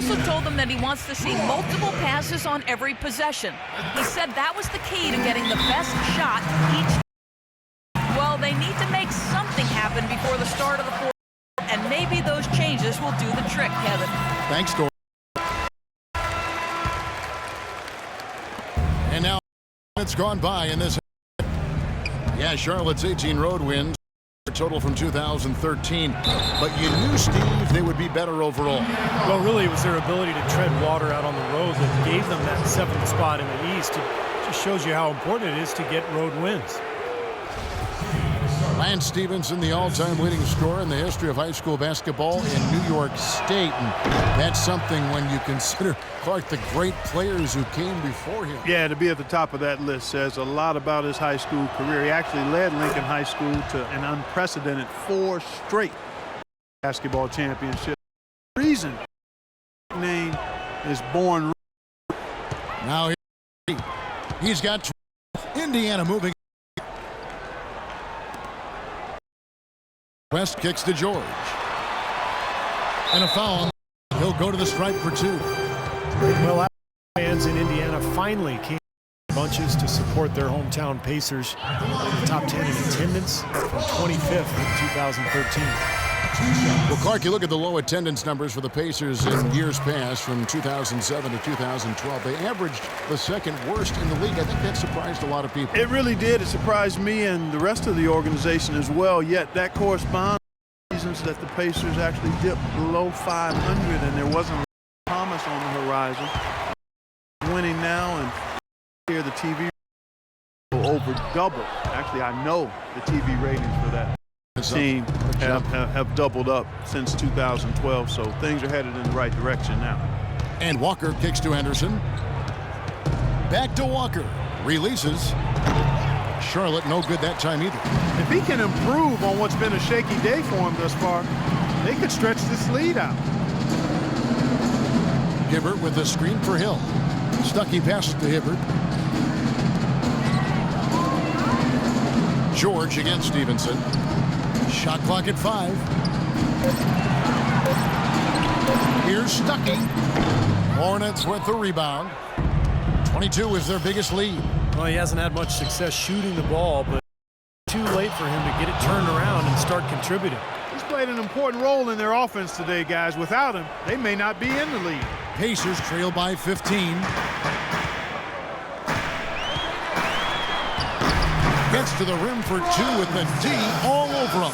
also told them that he wants to see multiple passes on every possession. He said that was the key to getting the best shot each. Well, they need to make something happen before the start of the fourth, and maybe those changes will do the trick, Kevin. Thanks, Dor. And now it's gone by in this. Yeah, Charlotte's 18 road wins. Total from 2013, but you knew, Steve, they would be better overall. Well, really, it was their ability to tread water out on the road that gave them that 7th spot in the East. It just shows you how important it is to get road wins. Lance Stephenson, the all-time leading scorer in the history of high school basketball in New York State, and that's something when you consider, Clark, the great players who came before him. Yeah, to be at the top of that list says a lot about his high school career. He actually led Lincoln High School to an unprecedented 4 straight basketball championships. The reason his name is born. Now he's got Indiana moving. West kicks to George. And a foul. He'll go to the stripe for 2. Well, fans in Indiana finally came in bunches to support their hometown Pacers. In the top 10 in attendance from 25th in 2013. Well, Clark, you look at the low attendance numbers for the Pacers in years past from 2007 to 2012. They averaged the 2nd worst in the league. I think that surprised a lot of people. It really did. It surprised me and the rest of the organization as well. Yet that corresponds to reasons that the Pacers actually dipped below 500 and there wasn't a promise on the horizon. Winning now, and here the TV will over double. Actually, I know the TV ratings for that team have doubled up since 2012, so things are headed in the right direction now. And Walker kicks to Henderson. Back to Walker. Releases. Charlotte no good that time either. If he can improve on what's been a shaky day for him thus far, they could stretch this lead out. Hibbert with the screen for Hill. Stuckey passes to Hibbert. George against Stevenson. Shot clock at 5. Here's Stuckey. Hornets with the rebound. 22 is their biggest lead. Well, he hasn't had much success shooting the ball, but too late for him to get it turned around and start contributing. He's played an important role in their offense today, guys. Without him, they may not be in the lead. Pacers trail by 15. Gets to the rim for 2 with the D all over him.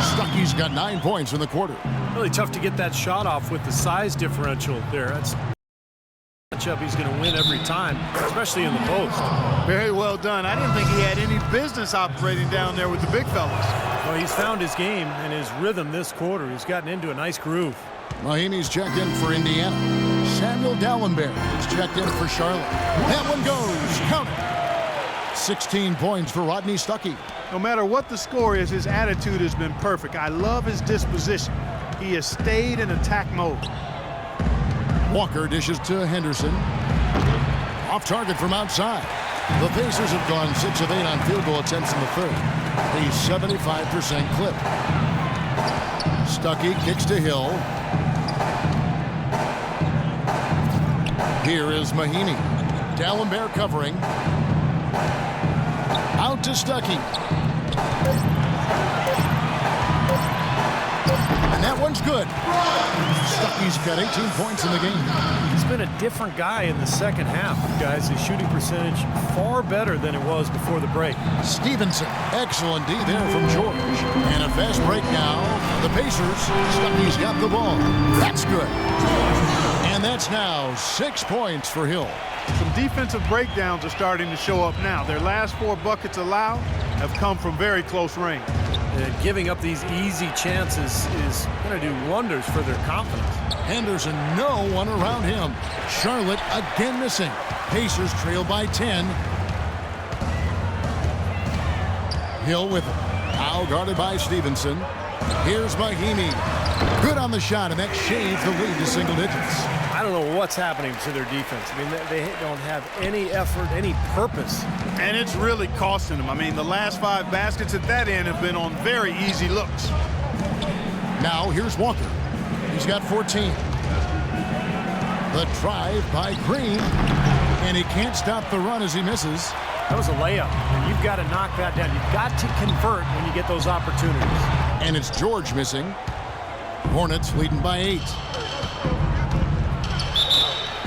Stuckey's got 9 points in the quarter. Really tough to get that shot off with the size differential there. That's matchup he's going to win every time, especially in the post. Very well done. I didn't think he had any business operating down there with the big fellas. Well, he's found his game and his rhythm this quarter. He's gotten into a nice groove. Mahinmi's checked in for Indiana. Samuel Dallenberg is checked in for Charlotte. That one goes. Count it. 16 points for Rodney Stuckey. No matter what the score is, his attitude has been perfect. I love his disposition. He has stayed in attack mode. Walker dishes to Henderson. Off target from outside. The Pacers have gone 6 of 8 on field goal attempts in the 3rd. A 75% clip. Stuckey kicks to Hill. Here is Mahinmi. Dallenberg covering. Out to Stuckey. And that one's good. Stuckey's got 18 points in the game. He's been a different guy in the second half, guys. His shooting percentage far better than it was before the break. Stevenson, excellent D there from George. And a fast break now. The Pacers, Stuckey's got the ball. That's good. And that's now 6 points for Hill. Some defensive breakdowns are starting to show up now. Their last 4 buckets allowed have come from very close range. Giving up these easy chances is going to do wonders for their confidence. Henderson, no one around him. Charlotte again missing. Pacers trail by 10. Hill with it. Now guarded by Stevenson. Here's Mahinmi. Good on the shot, and that shaves the lead to single digits. I don't know what's happening to their defense. I mean, they don't have any effort, any purpose. And it's really costing them. I mean, the last 5 baskets at that end have been on very easy looks. Now here's Walker. He's got 14. The drive by Green. And he can't stop the run as he misses. That was a layup. And you've got to knock that down. You've got to convert when you get those opportunities. And it's George missing. Hornets leading by 8.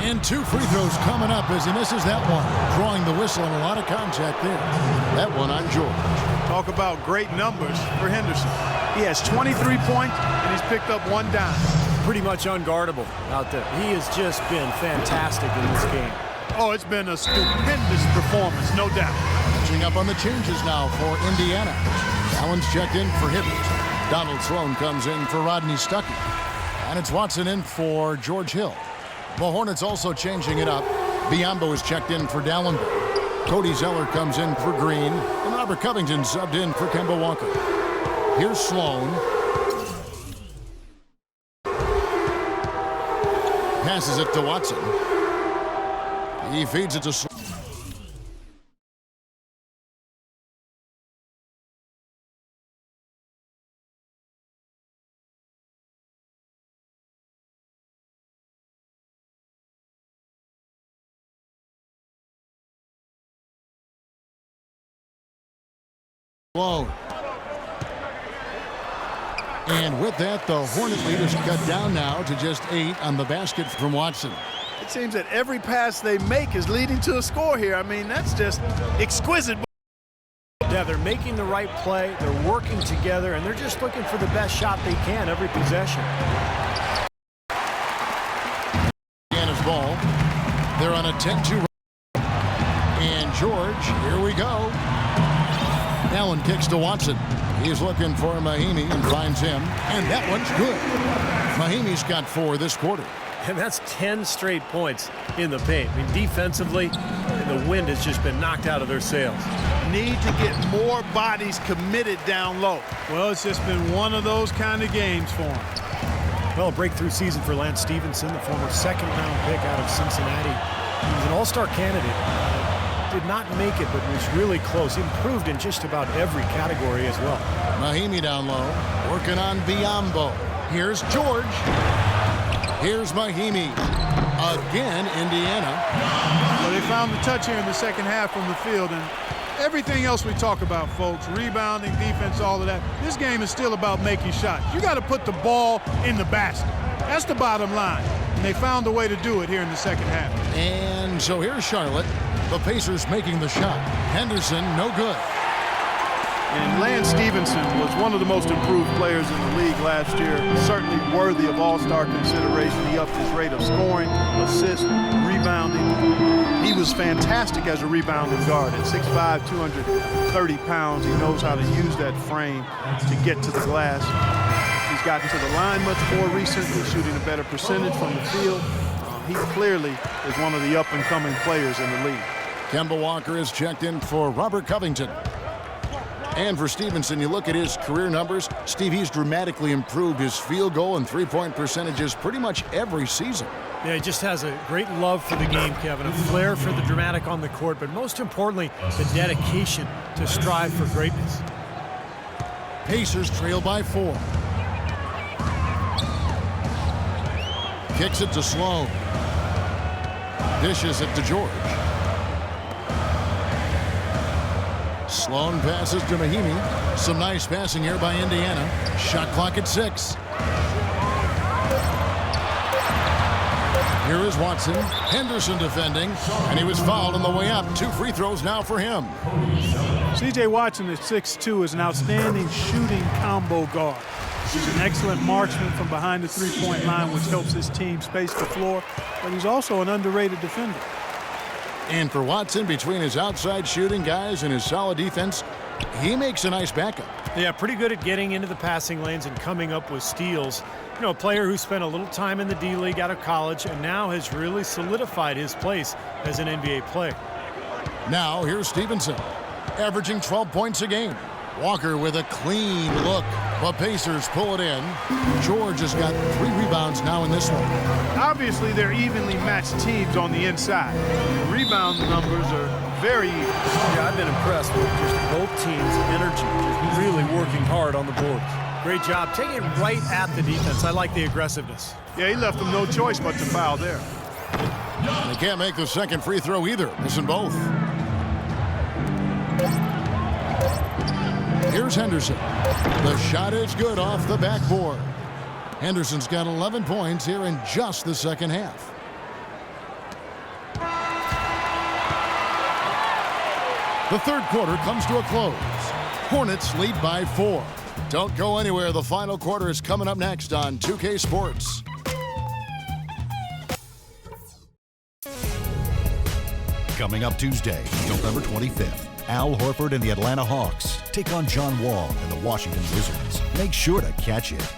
And 2 free throws coming up as he misses that one. Drawing the whistle and a lot of contact there. That one on George. Talk about great numbers for Henderson. He has 23 points, and he's picked up 1 dime. Pretty much unguardable out there. He has just been fantastic in this game. Oh, it's been a stupendous performance, no doubt. Catching up on the changes now for Indiana. Allen's checked in for Hibbert. Donald Sloan comes in for Rodney Stuckey. And it's Watson in for George Hill. The Hornets also changing it up. Biyombo is checked in for Dallenberg. Cody Zeller comes in for Green. And Robert Covington subbed in for Kemba Walker. Here's Sloan. Passes it to Watson. He feeds it to Sloan. And with that, the Hornet lead is cut down now to just 8 on the basket from Watson. It seems that every pass they make is leading to a score here. I mean, that's just exquisite. Yeah, they're making the right play, they're working together, and they're just looking for the best shot they can every possession. Indiana's ball. They're on a 10-2 run. And George, here we go. Allen kicks to Watson. He's looking for Mahimi and finds him. And that one's good. Mahimi's got 4 this quarter. And that's 10 straight points in the paint. I mean, defensively, the wind has just been knocked out of their sails. Need to get more bodies committed down low. Well, it's just been one of those kind of games for him. Well, a breakthrough season for Lance Stevenson, the former second-round pick out of Cincinnati. He was an all-star candidate. Did not make it, but was really close. Improved in just about every category as well. Mahimi down low, working on Biyombo. Here's George. Here's Mahimi. Again, Indiana. Well, they found the touch here in the second half from the field, and everything else we talk about, folks, rebounding, defense, all of that, this game is still about making shots. You got to put the ball in the basket. That's the bottom line. And they found a way to do it here in the second half. And so here's Charlotte. The Pacers making the shot. Henderson, no good. And Lance Stevenson was one of the most improved players in the league last year. Certainly worthy of all-star consideration. He upped his rate of scoring, assists, rebounding. He was fantastic as a rebounding guard. At 6'5", 230 pounds, he knows how to use that frame to get to the glass. He's gotten to the line much more recently, shooting a better percentage from the field. He clearly is one of the up-and-coming players in the league. Kemba Walker is checked in for Robert Covington. And for Stevenson, you look at his career numbers, Steve, he's dramatically improved his field goal and three-point percentages pretty much every season. Yeah, he just has a great love for the game, Kevin, a flair for the dramatic on the court, but most importantly, the dedication to strive for greatness. Pacers trail by 4. Kicks it to Sloan. Dishes it to George. Sloan passes to Mahimi. Some nice passing here by Indiana. Shot clock at 6. Here is Watson. Henderson defending, and he was fouled on the way up. 2 free throws now for him. C.J. Watson at 6'2" is an outstanding shooting combo guard. He's an excellent marksman from behind the three-point line, which helps his team space the floor, but he's also an underrated defender. And for Watson, between his outside shooting guys and his solid defense, he makes a nice backup. Yeah, pretty good at getting into the passing lanes and coming up with steals. You know, a player who spent a little time in the D-League out of college and now has really solidified his place as an NBA player. Now, here's Stevenson, averaging 12 points a game. Walker with a clean look. The Pacers pull it in. George has got 3 rebounds now in this one. Obviously, they're evenly matched teams on the inside. The rebound numbers are very even. Yeah, I've been impressed with just both teams' energy, just really working hard on the boards. Great job taking it right at the defense. I like the aggressiveness. Yeah, he left them no choice but to foul there. They can't make the second free throw either, missing both. Here's Henderson. The shot is good off the backboard. Henderson's got 11 points here in just the second half. The third quarter comes to a close. Hornets lead by 4. Don't go anywhere. The final quarter is coming up next on 2K Sports. Coming up Tuesday, November 25th, Al Horford and the Atlanta Hawks take on John Wall and the Washington Wizards. Make sure to catch it.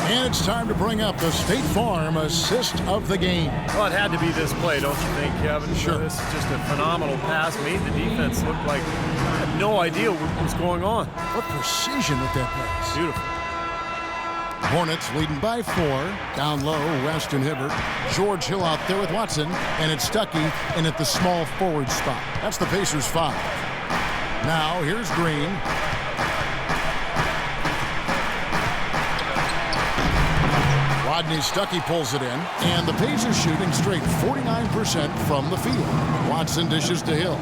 And it's time to bring up the State Farm assist of the game. Well, it had to be this play, don't you think, Kevin? Sure. This is just a phenomenal pass. Made the defense look like had no idea what was going on. What precision with that pass. Beautiful. Hornets leading by 4. Down low, West and Hibbert. George Hill out there with Watson. And it's Stuckey in at the small forward spot. That's the Pacers' 5. Now, here's Green. Rodney Stuckey pulls it in, and the Pacers shooting straight 49% from the field. Watson dishes to Hill.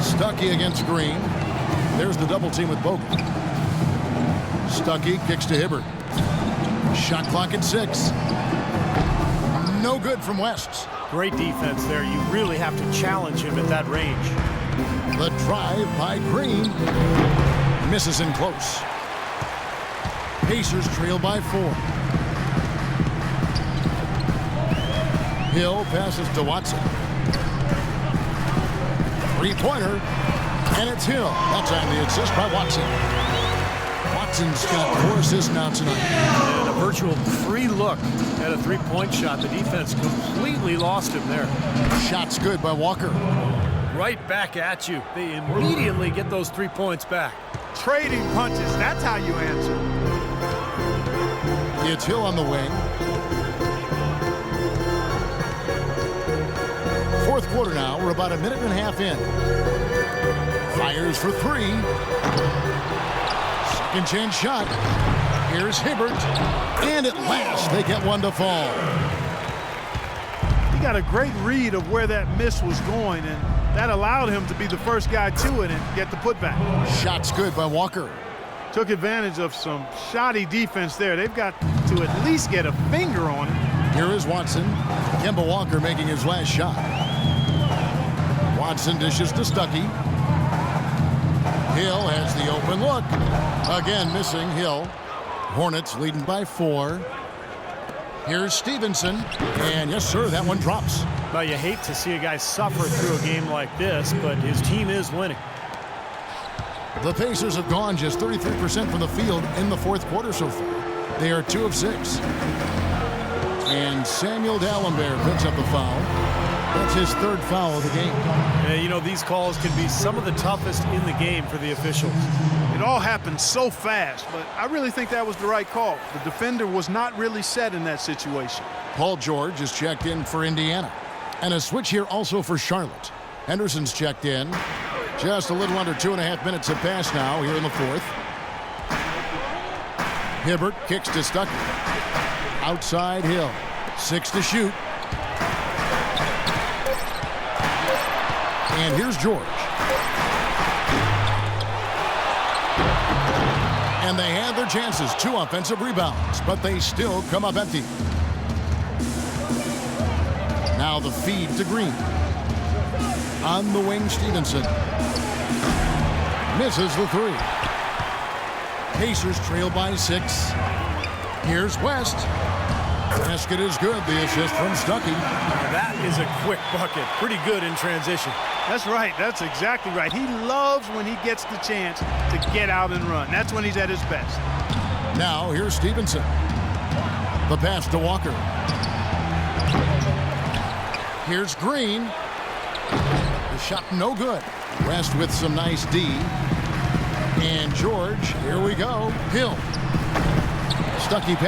Stuckey against Green. There's the double team with Bogut. Stuckey kicks to Hibbert. Shot clock at 6. No good from West. Great defense there. You really have to challenge him at that range. The drive by Green. Misses in close. Pacers trail by 4. Hill passes to Watson. Three-pointer, and it's Hill. That's on the assist by Watson. Watson's got 4 assists now tonight. And a virtual free look at a three-point shot. The defense completely lost him there. Shot's good by Walker. Right back at you. They immediately get those 3 points back. Trading punches, that's how you answer. It's Hill on the wing. Fourth quarter now. We're about a minute and a half in. Fires for 3. Second chance shot. Here's Hibbert. And at last, they get one to fall. He got a great read of where that miss was going, and that allowed him to be the first guy to it and get the putback. Shot's good by Walker. Took advantage of some shoddy defense there. They've got to at least get a finger on it. Here is Watson. Kemba Walker making his last shot. Watson dishes to Stuckey. Hill has the open look. Again missing Hill. Hornets leading by 4. Here's Stevenson. And yes, sir, that one drops. Well, you hate to see a guy suffer through a game like this, but his team is winning. The Pacers have gone just 33% from the field in the fourth quarter so far. They are 2 of 6. And Samuel Dalembert picks up the foul. That's his 3rd foul of the game. Yeah, you know, these calls can be some of the toughest in the game for the officials. It all happened so fast, but I really think that was the right call. The defender was not really set in that situation. Paul George is checked in for Indiana. And a switch here also for Charlotte. Henderson's checked in. Just a little under 2.5 minutes have passed now here in the fourth. Hibbert kicks to Stuckey. Outside Hill. 6 to shoot. And here's George. And they had their chances. 2 offensive rebounds, but they still come up empty. Now the feed to Green. On the wing, Stevenson. Misses the 3. Pacers trail by 6. Here's West. Basket is good. The assist from Stuckey. That is a quick bucket. Pretty good in transition. That's right. That's exactly right. He loves when he gets the chance to get out and run. That's when he's at his best. Now here's Stevenson. The pass to Walker. Here's Green. The shot no good. West with some nice D. And George, here we go. Hill. Stuckey pass.